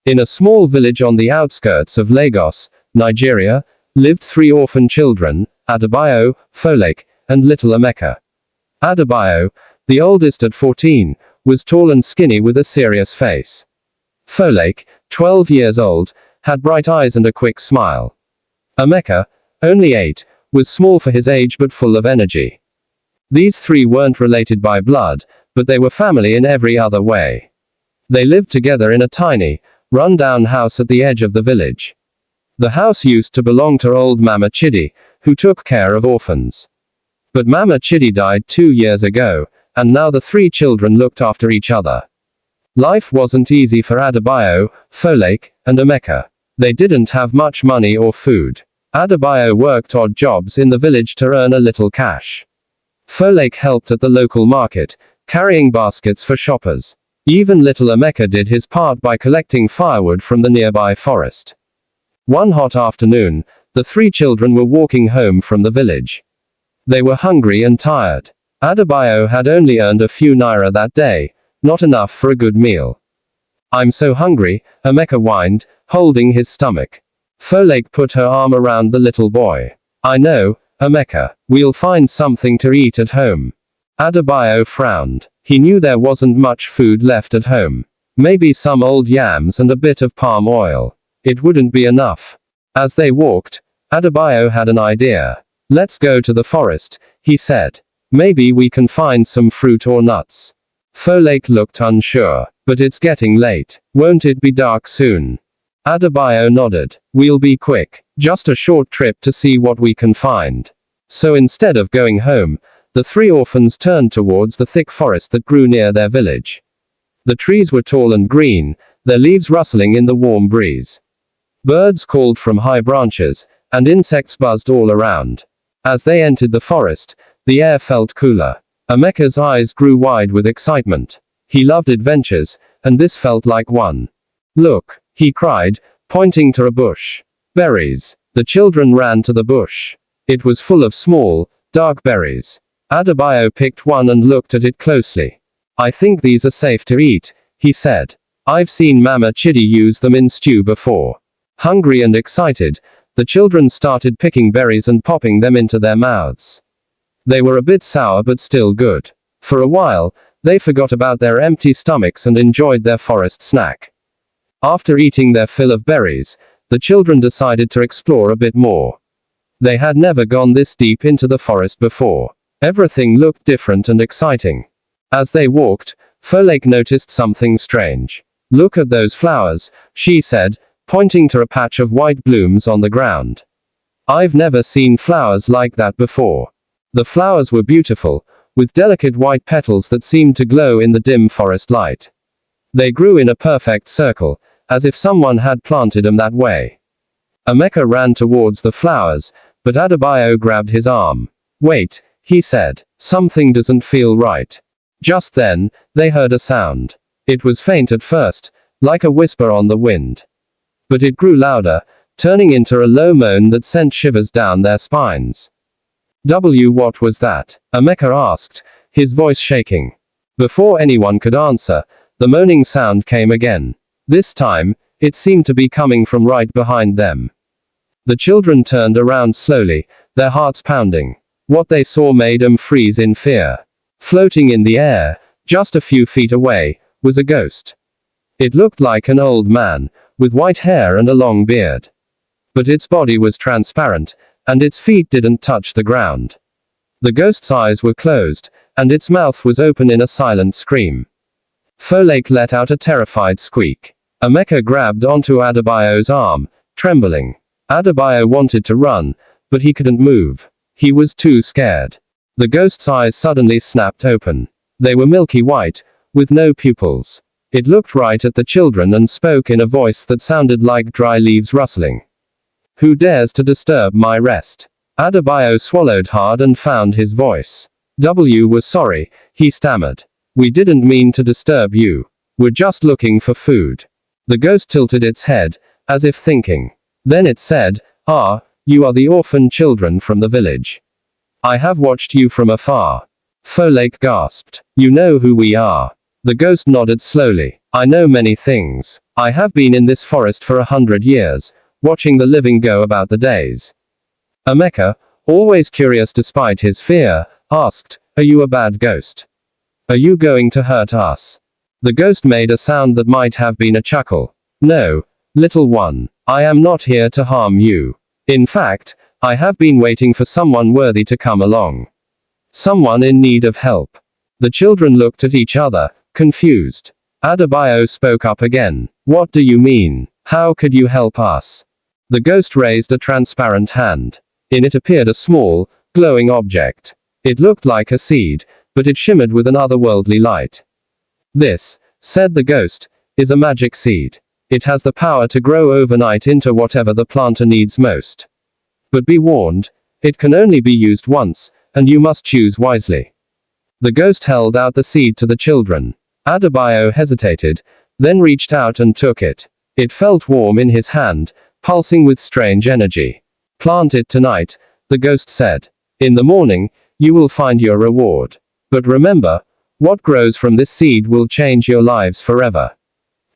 In a small village on the outskirts of Lagos, Nigeria, lived 3 orphan children, Adebayo, Folake, and little Emeka. Adebayo, the oldest at 14, was tall and skinny with a serious face. Folake, 12 years old, had bright eyes and a quick smile. Emeka, only 8, was small for his age but full of energy. These 3 weren't related by blood, but they were family in every other way. They lived together in a tiny, run-down house at the edge of the village. The house used to belong to old Mama Chidi, who took care of orphans. But Mama Chidi died 2 years ago, and now the 3 children looked after each other. Life wasn't easy for Adebayo, Folake, and Emeka. They didn't have much money or food. Adebayo worked odd jobs in the village to earn a little cash. Folake helped at the local market, carrying baskets for shoppers. Even little Emeka did his part by collecting firewood from the nearby forest. One hot afternoon, the 3 children were walking home from the village. They were hungry and tired. Adebayo had only earned a few naira that day, not enough for a good meal. "I'm so hungry," Emeka whined, holding his stomach. Folake put her arm around the little boy. "I know, Emeka. We'll find something to eat at home." Adebayo frowned. He knew there wasn't much food left at home. Maybe some old yams and a bit of palm oil. It wouldn't be enough. As they walked, Adebayo had an idea. "Let's go to the forest," he said. "Maybe we can find some fruit or nuts." Folake looked unsure. "But it's getting late. Won't it be dark soon?" Adebayo nodded. "We'll be quick. Just a short trip to see what we can find." So instead of going home, the 3 orphans turned towards the thick forest that grew near their village. The trees were tall and green, their leaves rustling in the warm breeze. Birds called from high branches, and insects buzzed all around. As they entered the forest, the air felt cooler. Emeka's eyes grew wide with excitement. He loved adventures, and this felt like one. "Look," he cried, pointing to a bush. "Berries." The children ran to the bush. It was full of small, dark berries. Adebayo picked one and looked at it closely. "I think these are safe to eat," he said. "I've seen Mama Chidi use them in stew before." Hungry and excited, the children started picking berries and popping them into their mouths. They were a bit sour but still good. For a while, they forgot about their empty stomachs and enjoyed their forest snack. After eating their fill of berries, the children decided to explore a bit more. They had never gone this deep into the forest before. Everything looked different and exciting. As they walked, Folake noticed something strange. "Look at those flowers," she said, pointing to a patch of white blooms on the ground. "I've never seen flowers like that before." The flowers were beautiful, with delicate white petals that seemed to glow in the dim forest light. They grew in a perfect circle, as if someone had planted them that way. Emeka ran towards the flowers, but Adebayo grabbed his arm. "Wait," he said. "Something doesn't feel right." Just then, they heard a sound. It was faint at first, like a whisper on the wind. But it grew louder, turning into a low moan that sent shivers down their spines. What was that?" Emeka asked, his voice shaking. Before anyone could answer, the moaning sound came again. This time, it seemed to be coming from right behind them. The children turned around slowly, their hearts pounding. What they saw made them freeze in fear. Floating in the air, just a few feet away, was a ghost. It looked like an old man, with white hair and a long beard. But its body was transparent, and its feet didn't touch the ground. The ghost's eyes were closed, and its mouth was open in a silent scream. Folake let out a terrified squeak. Emeka grabbed onto Adebayo's arm, trembling. Adebayo wanted to run, but he couldn't move. He was too scared. The ghost's eyes suddenly snapped open. They were milky white, with no pupils. It looked right at the children and spoke in a voice that sounded like dry leaves rustling. "Who dares to disturb my rest?" Adebayo swallowed hard and found his voice. "We're sorry," he stammered. "We didn't mean to disturb you. We're just looking for food." The ghost tilted its head, as if thinking. Then it said, "Ah, you are the orphan children from the village. I have watched you from afar." Folake gasped. "You know who we are?" The ghost nodded slowly. "I know many things. I have been in this forest for 100 years, watching the living go about the days. Emeka, always curious despite his fear, asked, "Are you a bad ghost? Are you going to hurt us?" The ghost made a sound that might have been a chuckle. "No, little one. I am not here to harm you. In fact, I have been waiting for someone worthy to come along. Someone in need of help." The children looked at each other, confused. Adebayo spoke up again. "What do you mean? How could you help us?" The ghost raised a transparent hand. In it appeared a small, glowing object. It looked like a seed, but it shimmered with an otherworldly light. "This," said the ghost, "is a magic seed. It has the power to grow overnight into whatever the planter needs most. But be warned, it can only be used once, and you must choose wisely." The ghost held out the seed to the children. Adebayo hesitated, then reached out and took it. It felt warm in his hand, pulsing with strange energy. "Plant it tonight," the ghost said. "In the morning, you will find your reward. But remember, what grows from this seed will change your lives forever.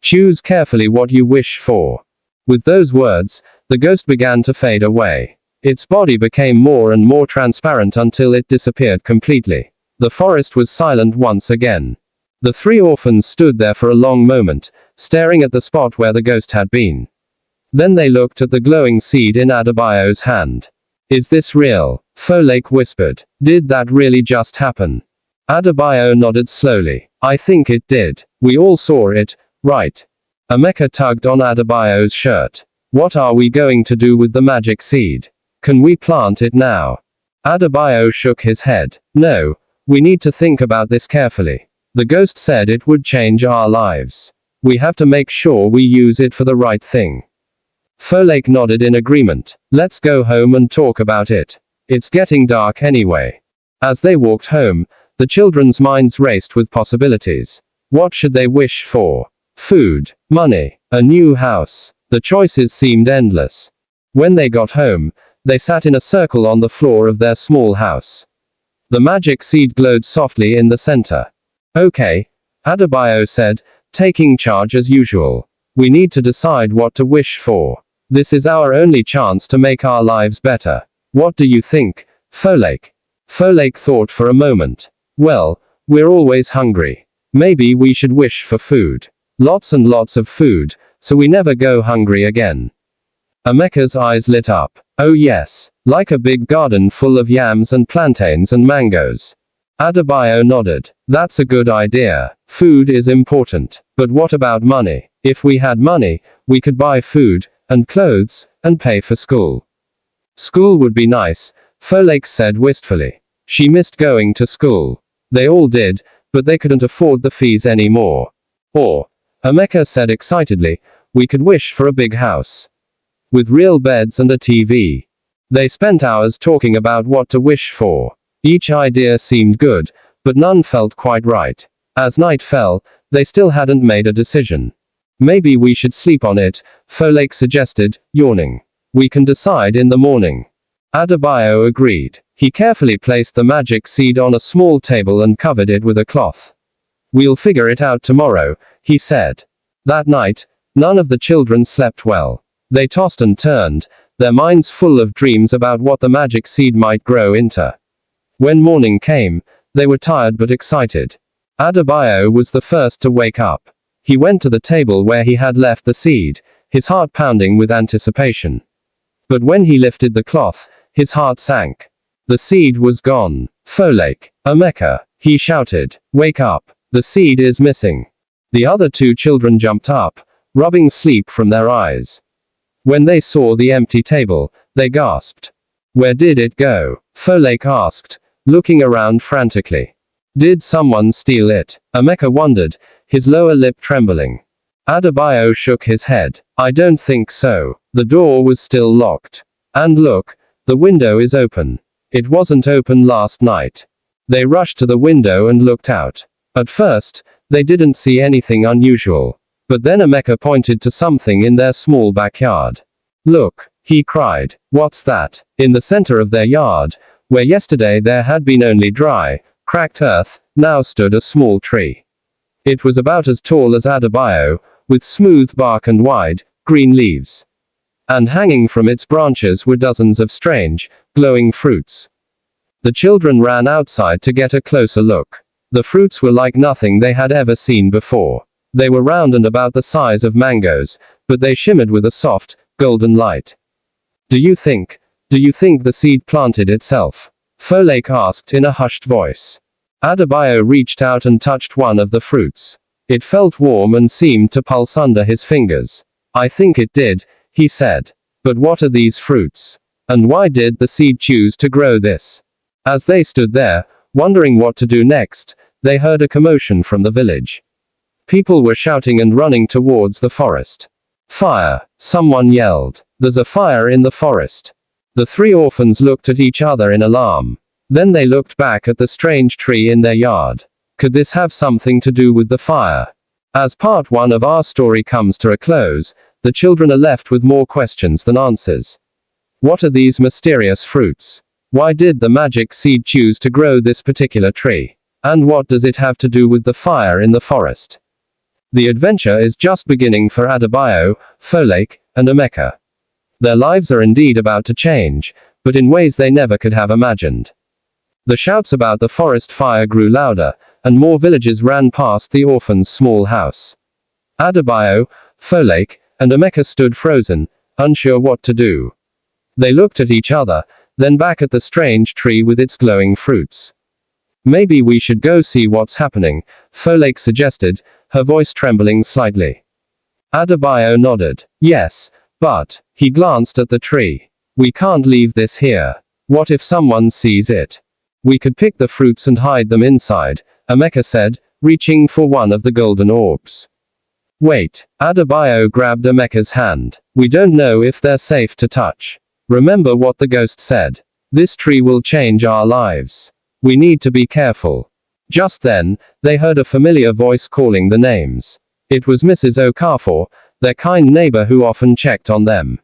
Choose carefully what you wish for." With those words, the ghost began to fade away. Its body became more and more transparent until it disappeared completely. The forest was silent once again. The three orphans stood there for a long moment, staring at the spot where the ghost had been. Then they looked at the glowing seed in Adebayo's hand. "Is this real?" Folake whispered. "Did that really just happen?" Adebayo nodded slowly. "I think it did. We all saw it, right?" Emeka tugged on Adebayo's shirt. "What are we going to do with the magic seed? Can we plant it now?" Adebayo shook his head. "No, we need to think about this carefully. The ghost said it would change our lives. We have to make sure we use it for the right thing." Folake nodded in agreement. "Let's go home and talk about it. It's getting dark anyway." As they walked home, the children's minds raced with possibilities. What should they wish for? Food, money, a new house. The choices seemed endless. When they got home, they sat in a circle on the floor of their small house. The magic seed glowed softly in the center. "Okay," Adebayo said, taking charge as usual. "We need to decide what to wish for. This is our only chance to make our lives better. What do you think, Folake?" Folake thought for a moment. "Well, we're always hungry. Maybe we should wish for food. Lots and lots of food, so we never go hungry again." Emeka's eyes lit up. "Oh yes, like a big garden full of yams and plantains and mangoes." Adebayo nodded. "That's a good idea. Food is important. But what about money? If we had money, we could buy food, and clothes, and pay for school." "School would be nice," Folake said wistfully. She missed going to school. They all did, but they couldn't afford the fees anymore. "Or," Emeka said excitedly, "we could wish for a big house. With real beds and a TV." They spent hours talking about what to wish for. Each idea seemed good, but none felt quite right. As night fell, they still hadn't made a decision. "Maybe we should sleep on it," Folake suggested, yawning. "We can decide in the morning." Adebayo agreed. He carefully placed the magic seed on a small table and covered it with a cloth. "We'll figure it out tomorrow," he said. That night, none of the children slept well. They tossed and turned, their minds full of dreams about what the magic seed might grow into. When morning came, they were tired but excited. Adebayo was the first to wake up. He went to the table where he had left the seed, his heart pounding with anticipation. But when he lifted the cloth, his heart sank. The seed was gone. "Folake, Emeka," he shouted. "Wake up. The seed is missing." The other two children jumped up, rubbing sleep from their eyes. When they saw the empty table, they gasped. "Where did it go?" Folake asked, looking around frantically. "Did someone steal it?" Emeka wondered, his lower lip trembling. Adebayo shook his head. "I don't think so. The door was still locked. And look, the window is open. It wasn't open last night." They rushed to the window and looked out. At first, they didn't see anything unusual. But then Emeka pointed to something in their small backyard. "Look," he cried. "What's that?" In the center of their yard, where yesterday there had been only dry, cracked earth, now stood a small tree. It was about as tall as Adebayo, with smooth bark and wide, green leaves. And hanging from its branches were dozens of strange, glowing fruits. The children ran outside to get a closer look. The fruits were like nothing they had ever seen before. They were round and about the size of mangoes, but they shimmered with a soft, golden light. Do you think the seed planted itself? Folake asked in a hushed voice. Adebayo reached out and touched one of the fruits. It felt warm and seemed to pulse under his fingers. I think it did, he said. But what are these fruits? And why did the seed choose to grow this? As they stood there, wondering what to do next, they heard a commotion from the village. People were shouting and running towards the forest. Fire! Someone yelled. There's a fire in the forest. The three orphans looked at each other in alarm. Then they looked back at the strange tree in their yard. Could this have something to do with the fire? As part one of our story comes to a close, the children are left with more questions than answers. What are these mysterious fruits? Why did the magic seed choose to grow this particular tree? And what does it have to do with the fire in the forest? The adventure is just beginning for Adebayo, Folake, and Emeka. Their lives are indeed about to change, but in ways they never could have imagined. The shouts about the forest fire grew louder, and more villagers ran past the orphan's small house. Adebayo, Folake, and Emeka stood frozen, unsure what to do. They looked at each other, then back at the strange tree with its glowing fruits. Maybe we should go see what's happening, Folake suggested, her voice trembling slightly. Adebayo nodded. Yes, but, he glanced at the tree. We can't leave this here. What if someone sees it? We could pick the fruits and hide them inside, Emeka said, reaching for one of the golden orbs. Wait, Adebayo grabbed Emeka's hand. We don't know if they're safe to touch. Remember what the ghost said. This tree will change our lives. We need to be careful. Just then, they heard a familiar voice calling the names. It was Mrs. Okafor, their kind neighbor who often checked on them.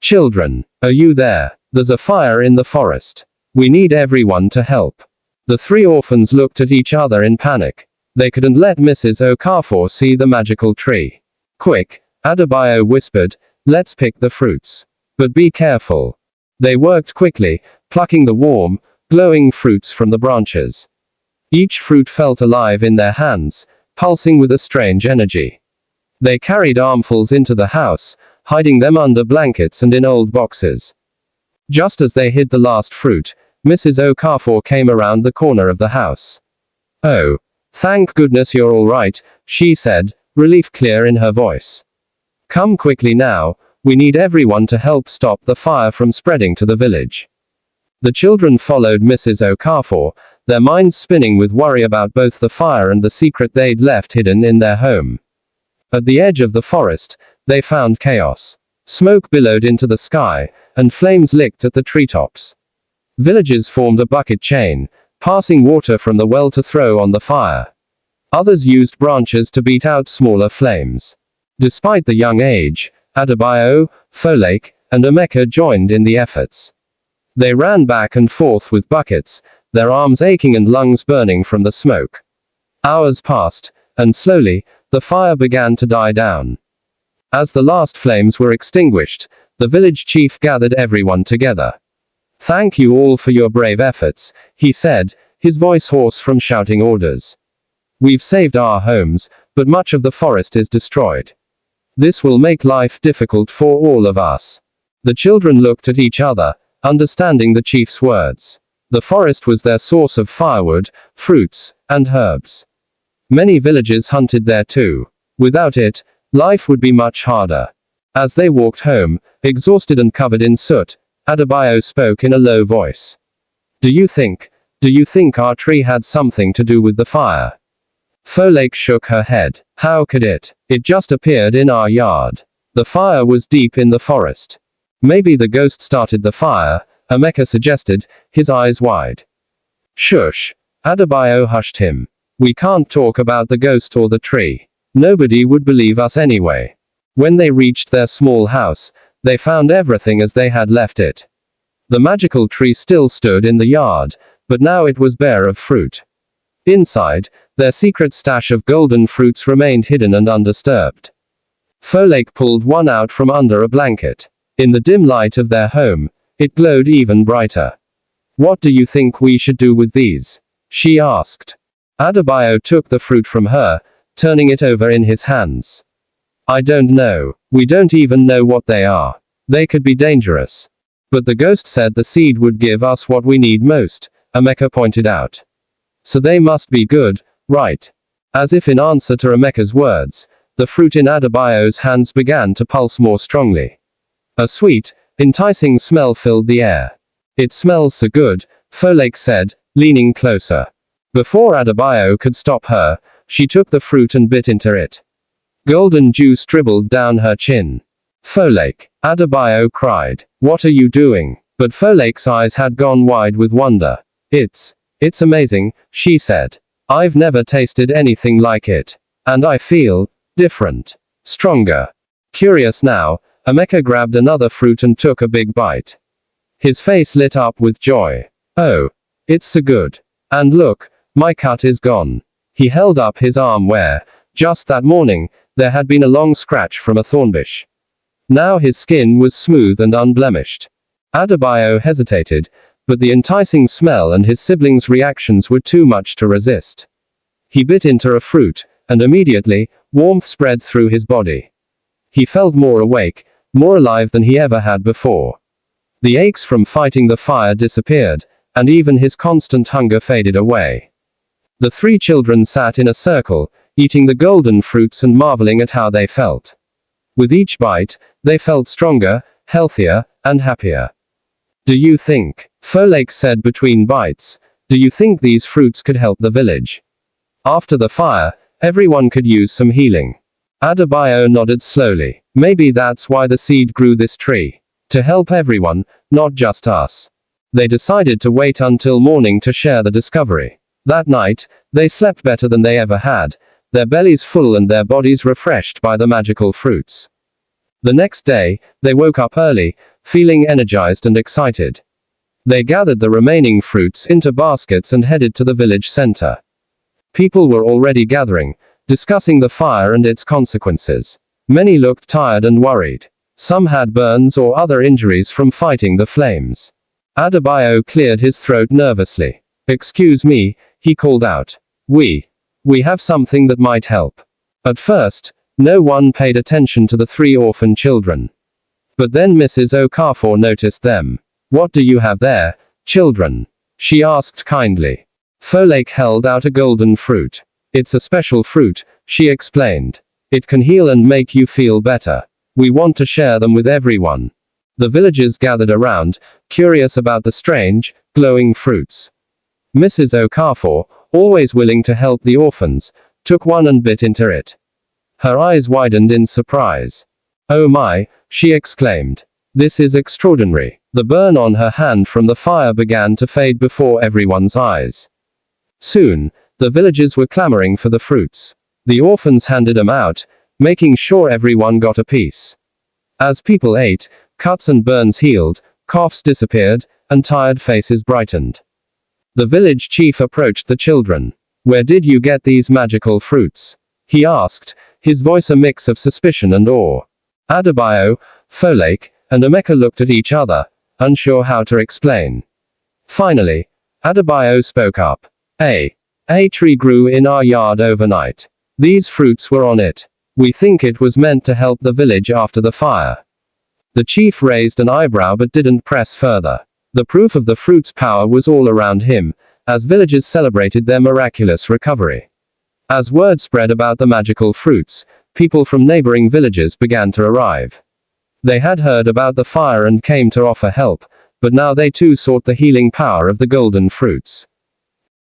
Children, are you there? There's a fire in the forest. We need everyone to help. The three orphans looked at each other in panic. They couldn't let Mrs. Okafor see the magical tree. Quick, Adebayo whispered, let's pick the fruits. But be careful. They worked quickly, plucking the warm, glowing fruits from the branches. Each fruit felt alive in their hands, pulsing with a strange energy. They carried armfuls into the house, hiding them under blankets and in old boxes. Just as they hid the last fruit, Mrs. Okafor came around the corner of the house. Oh, thank goodness you're all right, she said, relief clear in her voice. Come quickly now, we need everyone to help stop the fire from spreading to the village. The children followed Mrs. Okafor, their minds spinning with worry about both the fire and the secret they'd left hidden in their home. At the edge of the forest, they found chaos. Smoke billowed into the sky, and flames licked at the treetops. Villagers formed a bucket chain, passing water from the well to throw on the fire. Others used branches to beat out smaller flames. Despite the young age, Adebayo, Folake, and Emeka joined in the efforts. They ran back and forth with buckets, their arms aching and lungs burning from the smoke. Hours passed, and slowly, the fire began to die down. As the last flames were extinguished, the village chief gathered everyone together. Thank you all for your brave efforts, he said, his voice hoarse from shouting orders. We've saved our homes, but much of the forest is destroyed. This will make life difficult for all of us. The children looked at each other, understanding the chief's words. The forest was their source of firewood, fruits, and herbs. Many villagers hunted there too. Without it, life would be much harder. As they walked home, exhausted and covered in soot, Adebayo spoke in a low voice. Do you think our tree had something to do with the fire? Folake shook her head. How could it? It just appeared in our yard. The fire was deep in the forest. Maybe the ghost started the fire, Emeka suggested, his eyes wide. Shush. Adebayo hushed him. We can't talk about the ghost or the tree. Nobody would believe us anyway. When they reached their small house, they found everything as they had left it. The magical tree still stood in the yard, but now it was bare of fruit. Inside, their secret stash of golden fruits remained hidden and undisturbed. Folake pulled one out from under a blanket. In the dim light of their home, it glowed even brighter. What do you think we should do with these? She asked. Adebayo took the fruit from her, turning it over in his hands. I don't know. We don't even know what they are. They could be dangerous. But the ghost said the seed would give us what we need most, Emeka pointed out. So they must be good, right? As if in answer to Emeka's words, the fruit in Adebayo's hands began to pulse more strongly. A sweet, enticing smell filled the air. It smells so good, Folake said, leaning closer. Before Adebayo could stop her, she took the fruit and bit into it. Golden juice dribbled down her chin. Folake, Adebayo cried. What are you doing? But Folake's eyes had gone wide with wonder. It's amazing, she said. I've never tasted anything like it. And I feel different. Stronger. Curious now, Emeka grabbed another fruit and took a big bite. His face lit up with joy. Oh, it's so good. And look, my cut is gone. He held up his arm where, just that morning, there had been a long scratch from a thornbush. Now his skin was smooth and unblemished. Adebayo hesitated, but the enticing smell and his siblings' reactions were too much to resist. He bit into a fruit, and immediately, warmth spread through his body. He felt more awake, more alive than he ever had before. The aches from fighting the fire disappeared, and even his constant hunger faded away. The three children sat in a circle, eating the golden fruits and marveling at how they felt. With each bite, they felt stronger, healthier, and happier. Do you think, Folake said between bites, do you think these fruits could help the village? After the fire, everyone could use some healing. Adebayo nodded slowly. Maybe that's why the seed grew this tree. To help everyone, not just us. They decided to wait until morning to share the discovery. That night, they slept better than they ever had, their bellies full and their bodies refreshed by the magical fruits. The next day, they woke up early, feeling energized and excited. They gathered the remaining fruits into baskets and headed to the village center. People were already gathering, discussing the fire and its consequences. Many looked tired and worried. Some had burns or other injuries from fighting the flames. Adebayo cleared his throat nervously. Excuse me, he called out. We have something that might help. At first, no one paid attention to the three orphan children. But then Mrs. Okafor noticed them. What do you have there, children? She asked kindly. Folake held out a golden fruit. It's a special fruit, she explained. It can heal and make you feel better. We want to share them with everyone. The villagers gathered around, curious about the strange, glowing fruits. Mrs. Okafor, always willing to help the orphans, took one and bit into it. Her eyes widened in surprise. Oh my, she exclaimed. This is extraordinary. The burn on her hand from the fire began to fade before everyone's eyes. Soon, the villagers were clamoring for the fruits. The orphans handed them out, making sure everyone got a piece. As people ate, cuts and burns healed, coughs disappeared, and tired faces brightened. The village chief approached the children. Where did you get these magical fruits? He asked, his voice a mix of suspicion and awe. Adebayo, Folake, and Emeka looked at each other, unsure how to explain. Finally, Adebayo spoke up. A tree grew in our yard overnight. These fruits were on it. We think it was meant to help the village after the fire. The chief raised an eyebrow but didn't press further. The proof of the fruit's power was all around him, as villagers celebrated their miraculous recovery. As word spread about the magical fruits, people from neighboring villages began to arrive. They had heard about the fire and came to offer help, but now they too sought the healing power of the golden fruits.